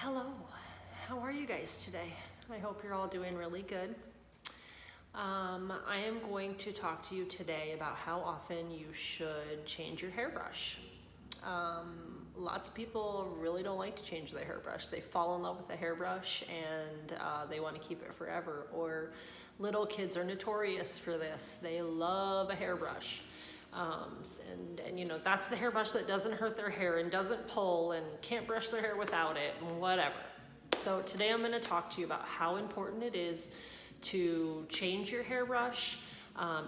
Hello, how are you guys today? I hope you're all doing really good. I am going to talk to you today about how often you should change your hairbrush. Lots of people really don't like to change their hairbrush. They fall in love with the hairbrush and they want to keep it forever. Or little kids are notorious for this. They love a hairbrush. And you know, that's the hairbrush that doesn't hurt their hair and doesn't pull and can't brush their hair without it and whatever. So today I'm going to talk to you about how important it is to change your hairbrush.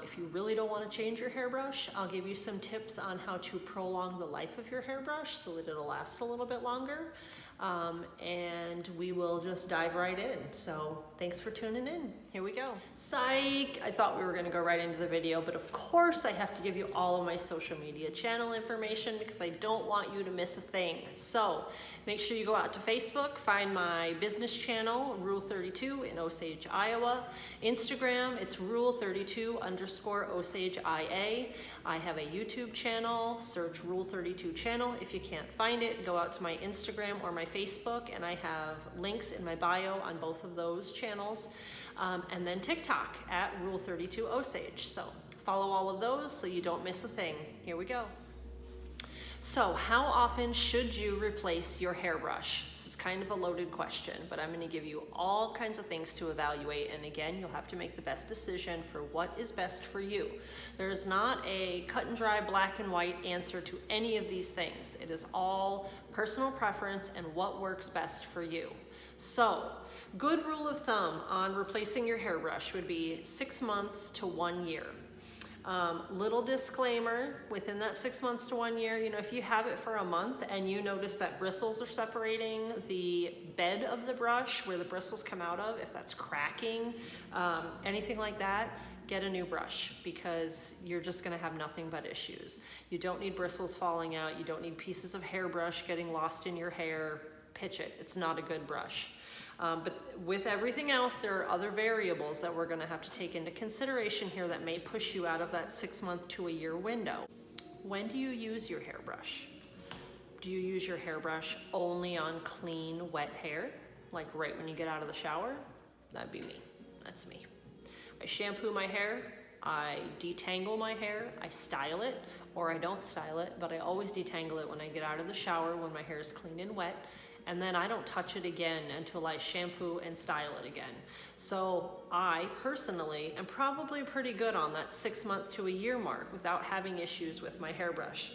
If you really don't want to change your hairbrush, I'll give you some tips on how to prolong the life of your hairbrush so that it'll last a little bit longer. And we will just dive right in. So thanks for tuning in. Here we go. Psych! I thought we were going to go right into the video, but of course I have to give you all of my social media channel information because I don't want you to miss a thing. So make sure you go out to Facebook, find my business channel, Rule 32 in Osage, Iowa. Instagram, it's Rule32_OsageIA. I have a YouTube channel, search Rule 32 channel. If you can't find it, go out to my Instagram or my Facebook, and I have links in my bio on both of those channels. And then TikTok at Rule 32 Osage. So follow all of those so you don't miss a thing. Here we go. So how often should you replace your hairbrush? This is kind of a loaded question, but I'm going to give you all kinds of things to evaluate. And again, you'll have to make the best decision for what is best for you. There's not a cut and dry black and white answer to any of these things. It is all personal preference and what works best for you. So, good rule of thumb on replacing your hairbrush would be 6 months to 1 year. Little disclaimer, within that 6 months to 1 year, you know, if you have it for a month and you notice that bristles are separating the bed of the brush where the bristles come out of, if that's cracking, anything like that, get a new brush because you're just going to have nothing but issues. You don't need bristles falling out. You don't need pieces of hairbrush getting lost in your hair. Pitch it. It's not a good brush. But with everything else, there are other variables that we're going to have to take into consideration here that may push you out of that 6 month to a year window. When do you use your hairbrush? Do you use your hairbrush only on clean, wet hair? Like right when you get out of the shower? That'd be me. That's me. I shampoo my hair, I detangle my hair, I style it, or I don't style it, but I always detangle it when I get out of the shower when my hair is clean and wet. And then I don't touch it again until I shampoo and style it again. So I personally am probably pretty good on that 6 month to a year mark without having issues with my hairbrush.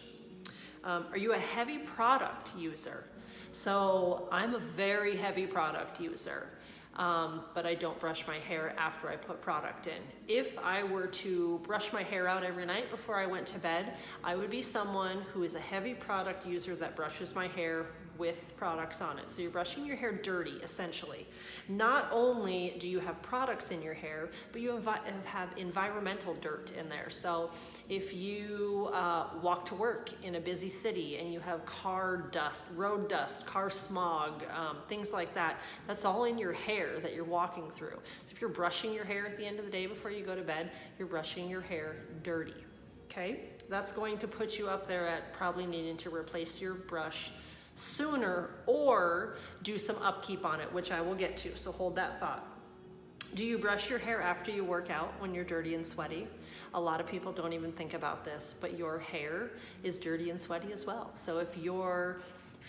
Are you a heavy product user? So I'm a very heavy product user. But I don't brush my hair after I put product in. If I were to brush my hair out every night before I went to bed, I would be someone who is a heavy product user that brushes my hair with products on it. So you're brushing your hair dirty, essentially. Not only do you have products in your hair, but you have environmental dirt in there. So if you walk to work in a busy city and you have car dust, road dust, car smog, things like that, that's all in your hair that you're walking through. So if you're brushing your hair at the end of the day before you go to bed, you're brushing your hair dirty, okay? That's going to put you up there at probably needing to replace your brush sooner or do some upkeep on it, which I will get to, so hold that thought. Do you brush your hair after you work out when you're dirty and sweaty? A lot of people don't even think about this, but your hair is dirty and sweaty as well. So if you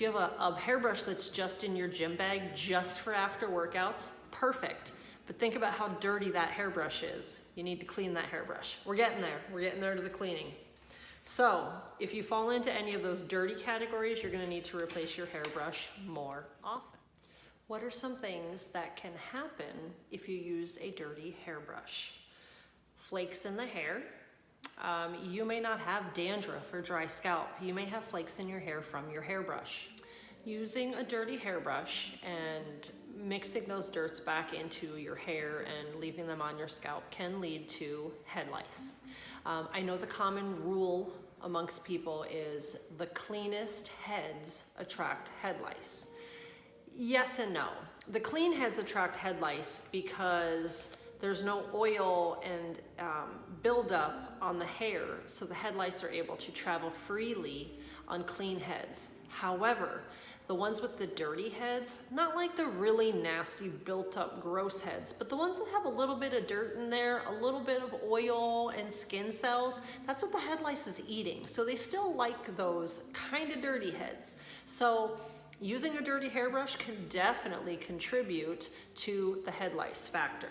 have a hairbrush that's just in your gym bag just for after workouts, perfect. But think about how dirty that hairbrush is. You need to clean that hairbrush. We're getting there. We're getting there to the cleaning. So if you fall into any of those dirty categories, you're going to need to replace your hairbrush more often. What are some things that can happen if you use a dirty hairbrush? Flakes in the hair. You may not have dandruff or dry scalp. You may have flakes in your hair from your hairbrush. Using a dirty hairbrush and mixing those dirts back into your hair and leaving them on your scalp can lead to head lice. I know the common rule amongst people is the cleanest heads attract head lice. Yes and no. The clean heads attract head lice because there's no oil and buildup on the hair, so the head lice are able to travel freely on clean heads. However, the ones with the dirty heads, not like the really nasty built up gross heads, but the ones that have a little bit of dirt in there, a little bit of oil and skin cells, that's what the head lice is eating. So they still like those kind of dirty heads. So using a dirty hairbrush can definitely contribute to the head lice factor.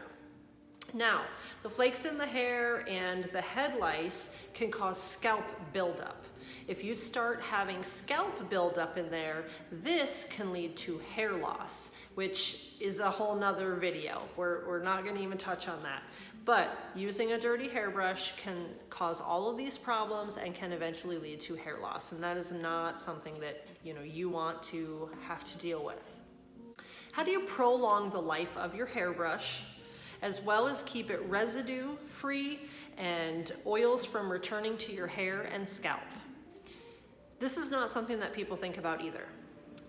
Now, the flakes in the hair and the head lice can cause scalp buildup. If you start having scalp buildup in there, this can lead to hair loss, which is a whole nother video. We're not gonna even touch on that. But using a dirty hairbrush can cause all of these problems and can eventually lead to hair loss. And that is not something that you want to have to deal with. How do you prolong the life of your hairbrush, as well as keep it residue free and oils from returning to your hair and scalp? This is not something that people think about either.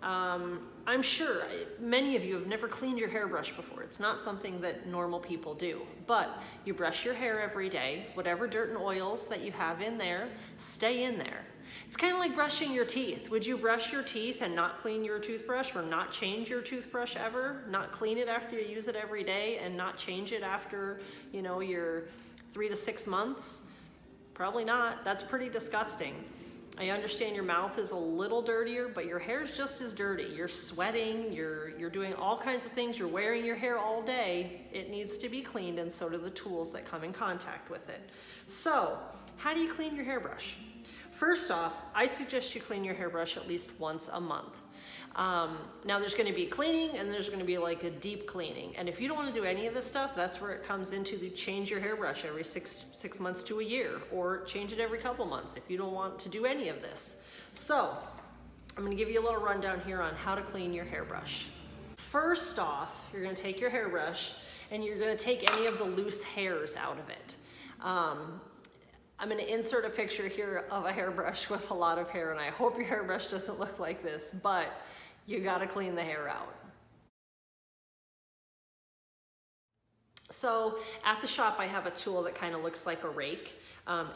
I'm sure many of you have never cleaned your hairbrush before. It's not something that normal people do, but you brush your hair every day. Whatever dirt and oils that you have in there, stay in there. It's kind of like brushing your teeth. Would you brush your teeth and not clean your toothbrush, or not change your toothbrush ever? Not clean it after you use it every day and not change it after, your 3 to 6 months? Probably not. That's pretty disgusting. I understand your mouth is a little dirtier, but your hair is just as dirty. You're sweating, you're doing all kinds of things, you're wearing your hair all day. It needs to be cleaned, and so do the tools that come in contact with it. So, how do you clean your hairbrush? First off, I suggest you clean your hairbrush at least once a month. Now there's gonna be cleaning and there's gonna be like a deep cleaning. And if you don't wanna do any of this stuff, that's where it comes into the change your hairbrush every six months to a year, or change it every couple months if you don't want to do any of this. So I'm gonna give you a little rundown here on how to clean your hairbrush. First off, you're gonna take your hairbrush and you're gonna take any of the loose hairs out of it. I'm gonna insert a picture here of a hairbrush with a lot of hair, and I hope your hairbrush doesn't look like this, but you gotta clean the hair out. So at the shop, I have a tool that kind of looks like a rake.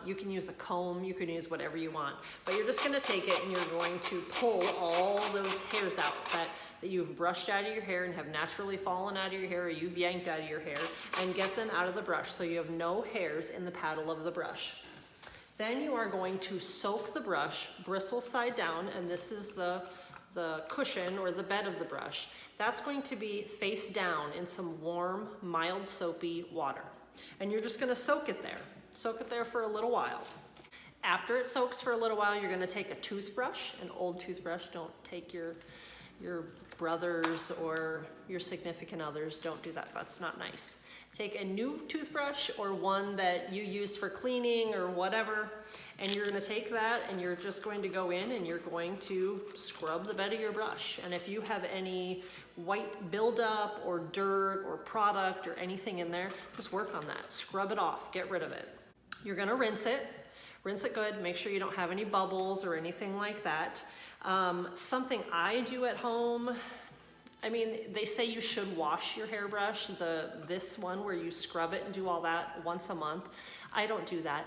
You can use a comb, you can use whatever you want, but you're just gonna take it and you're going to pull all those hairs out that you've brushed out of your hair and have naturally fallen out of your hair, or you've yanked out of your hair, and get them out of the brush so you have no hairs in the paddle of the brush. Then you are going to soak the brush bristle side down, and this is the cushion or the bed of the brush. That's going to be face down in some warm, mild, soapy water. And you're just gonna soak it there. Soak it there for a little while. After it soaks for a little while, you're gonna take a toothbrush, an old toothbrush. Don't take your brothers or your significant others. Don't do that, that's not nice. Take a new toothbrush or one that you use for cleaning or whatever, and you're gonna take that and you're just going to go in and you're going to scrub the bed of your brush. And if you have any white buildup or dirt or product or anything in there, just work on that. Scrub it off, get rid of it. You're gonna rinse it good, make sure you don't have any bubbles or anything like that. Something I do at home, they say you should wash your hairbrush, this one where you scrub it and do all that once a month. I don't do that,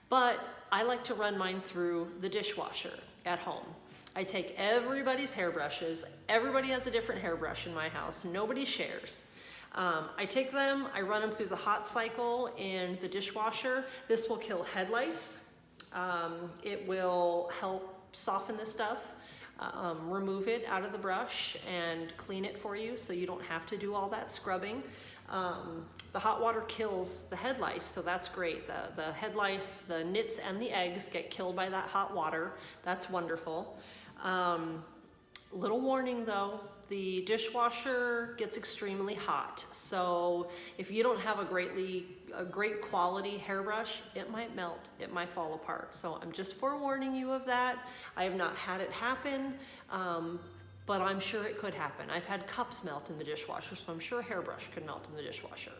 but I like to run mine through the dishwasher at home. I take everybody's hairbrushes. Everybody has a different hairbrush in my house. Nobody shares. I take them, I run them through the hot cycle in the dishwasher. This will kill head lice. It will help soften this stuff. Remove it out of the brush and clean it for you so you don't have to do all that scrubbing. The hot water kills the head lice, so that's great. The head lice, the nits and the eggs get killed by that hot water. That's wonderful. Little warning though, the dishwasher gets extremely hot. So if you don't have a great quality hairbrush, it might melt, it might fall apart. So I'm just forewarning you of that. I have not had it happen, but I'm sure it could happen. I've had cups melt in the dishwasher, so I'm sure a hairbrush could melt in the dishwasher.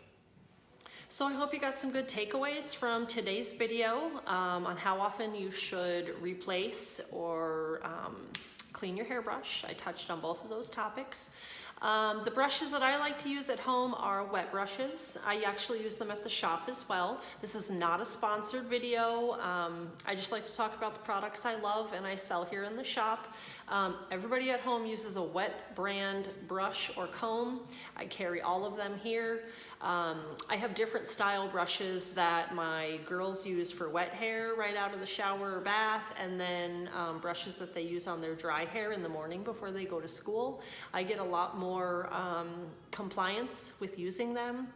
So I hope you got some good takeaways from today's video on how often you should replace or clean your hairbrush. I touched on both of those topics. The brushes that I like to use at home are wet brushes. I actually use them at the shop as well. This is not a sponsored video. I just like to talk about the products I love and I sell here in the shop. Everybody at home uses a wet brand brush or comb. I carry all of them here. I have different style brushes that my girls use for wet hair right out of the shower or bath, and then brushes that they use on their dry hair in the morning before they go to school. I get a lot more compliance with using them,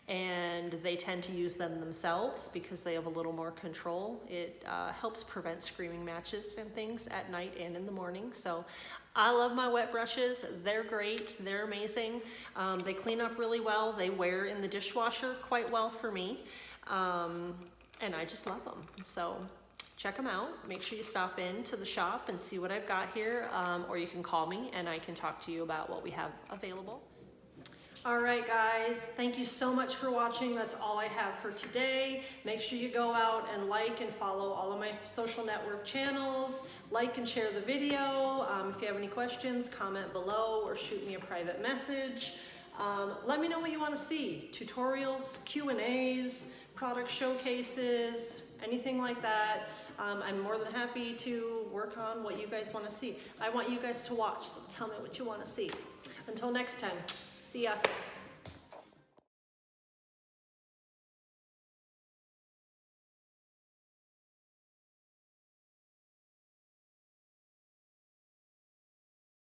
and they tend to use them themselves because they have a little more control. It helps prevent screaming matches and things at night and in the morning. So I love my wet brushes. They're great. They're amazing. They clean up really well. They wear in the dishwasher quite well for me. And I just love them. So check them out. Make sure you stop in to the shop and see what I've got here. Or you can call me and I can talk to you about what we have available. All right, guys, thank you so much for watching. That's all I have for today. Make sure you go out and like and follow all of my social network channels. Like and share the video. If you have any questions, comment below or shoot me a private message. Let me know what you want to see. Tutorials, Q&As, product showcases, anything like that. I'm more than happy to work on what you guys want to see. I want you guys to watch, so tell me what you want to see. Until next time. See ya.